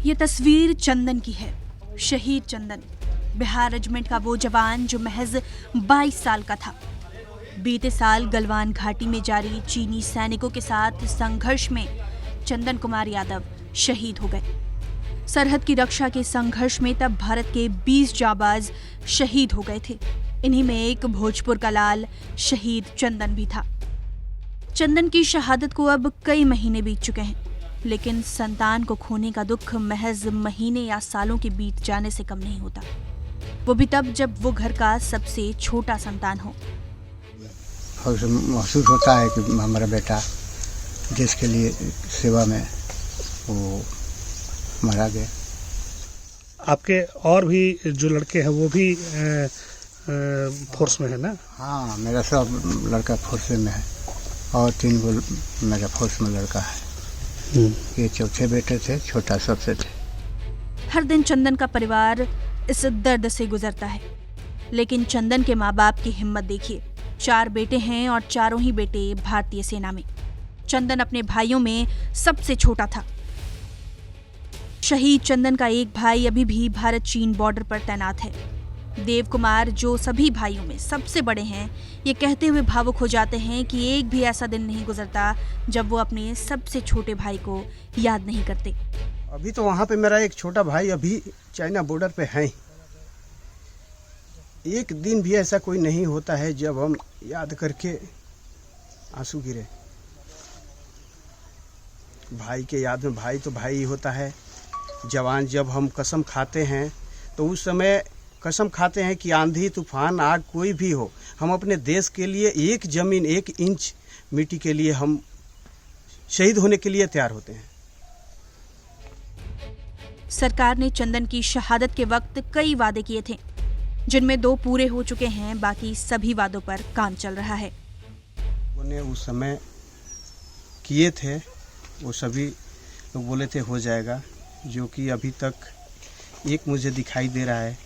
ये तस्वीर चंदन की है। शहीद चंदन, बिहार रेजिमेंट का वो जवान जो महज 22 साल का था। बीते साल गलवान घाटी में जारी चीनी सैनिकों के साथ संघर्ष में चंदन कुमार यादव शहीद हो गए। सरहद की रक्षा के संघर्ष में तब भारत के 20 जाबाज शहीद हो गए थे। इन्हीं में एक भोजपुर का लाल शहीद चंदन भी था। चंदन की शहादत को अब कई महीने बीत चुके हैं, लेकिन संतान को खोने का दुख महज महीने या सालों के बीत जाने से कम नहीं होता, वो भी तब जब वो घर का सबसे छोटा संतान हो। महसूस होता है कि हमारा बेटा देश के लिए सेवा में वो मारा गया। आपके और भी जो लड़के हैं वो भी फोर्स में है ना? हाँ, मेरा सब लड़का फोर्स में है और 3 गो मेरा फोर्स में लड़का है। ये चौथे बेटे थे, छोटा सबसे थे। हर दिन चंदन का परिवार इस दर्द से गुजरता है, लेकिन चंदन के माँ बाप की हिम्मत देखिए। 4 बेटे हैं और चारों ही बेटे भारतीय सेना में। चंदन अपने भाइयों में सबसे छोटा था। शहीद चंदन का एक भाई अभी भी भारत चीन बॉर्डर पर तैनात है। देव कुमार, जो सभी भाइयों में सबसे बड़े हैं, ये कहते हुए भावुक हो जाते हैं कि एक भी ऐसा दिन नहीं गुजरता जब वो अपने सबसे छोटे भाई को याद नहीं करते। अभी तो वहाँ पे मेरा एक छोटा भाई अभी चाइना बॉर्डर पे है। एक दिन भी ऐसा कोई नहीं होता है जब हम याद करके आंसू गिरे। भाई के याद में, भाई तो भाई ही होता है। जवान जब हम कसम खाते हैं तो उस समय कसम खाते हैं कि आंधी तूफान आग कोई भी हो, हम अपने देश के लिए एक जमीन 1 इंच मिट्टी के लिए हम शहीद होने के लिए तैयार होते हैं। सरकार ने चंदन की शहादत के वक्त कई वादे किए थे, जिनमें 2 पूरे हो चुके हैं। बाकी सभी वादों पर काम चल रहा है। उन्होंने उस समय किए थे, वो सभी लोग बोले थे हो जाएगा, जो कि अभी तक एक मुझे दिखाई दे रहा है,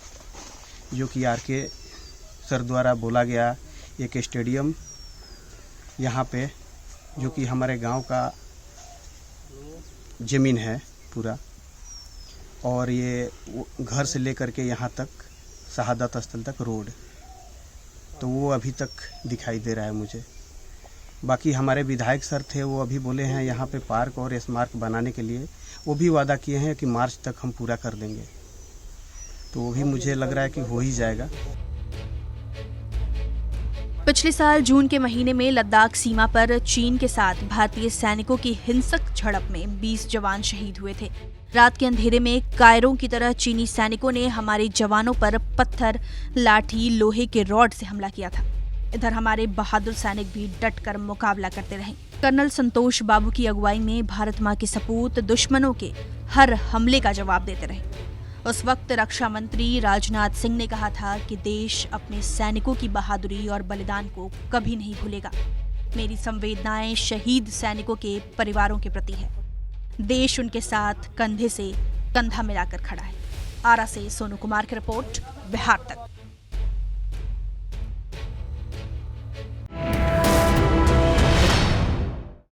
जो कि आर.के. सर द्वारा बोला गया एक स्टेडियम यहाँ पे, जो कि हमारे गांव का ज़मीन है पूरा, और ये घर से लेकर के यहाँ तक शहादत स्थल तक रोड, तो वो अभी तक दिखाई दे रहा है मुझे। बाकी हमारे विधायक सर थे, वो अभी बोले हैं यहाँ पे पार्क और स्मारक बनाने के लिए, वो भी वादा किए हैं कि मार्च तक हम पूरा कर देंगे, तो वो भी मुझे लग रहा है कि हो ही जाएगा। पिछले साल जून के महीने में लद्दाख सीमा पर चीन के साथ भारतीय सैनिकों की हिंसक झड़प में 20 जवान शहीद हुए थे। रात के अंधेरे में कायरों की तरह चीनी सैनिकों ने हमारे जवानों पर पत्थर, लाठी, लोहे के रॉड से हमला किया था। इधर हमारे बहादुर सैनिक भी डटकर मुकाबला करते रहे। कर्नल संतोष बाबू की अगुवाई में भारत मां के सपूत दुश्मनों के हर हमले का जवाब देते रहे। उस वक्त रक्षा मंत्री राजनाथ सिंह ने कहा था कि देश अपने सैनिकों की बहादुरी और बलिदान को कभी नहीं भूलेगा। मेरी संवेदनाएं शहीद सैनिकों के परिवारों के प्रति है। देश उनके साथ कंधे से कंधा मिलाकर खड़ा है। आरा से सोनू कुमार की रिपोर्ट, बिहार तक।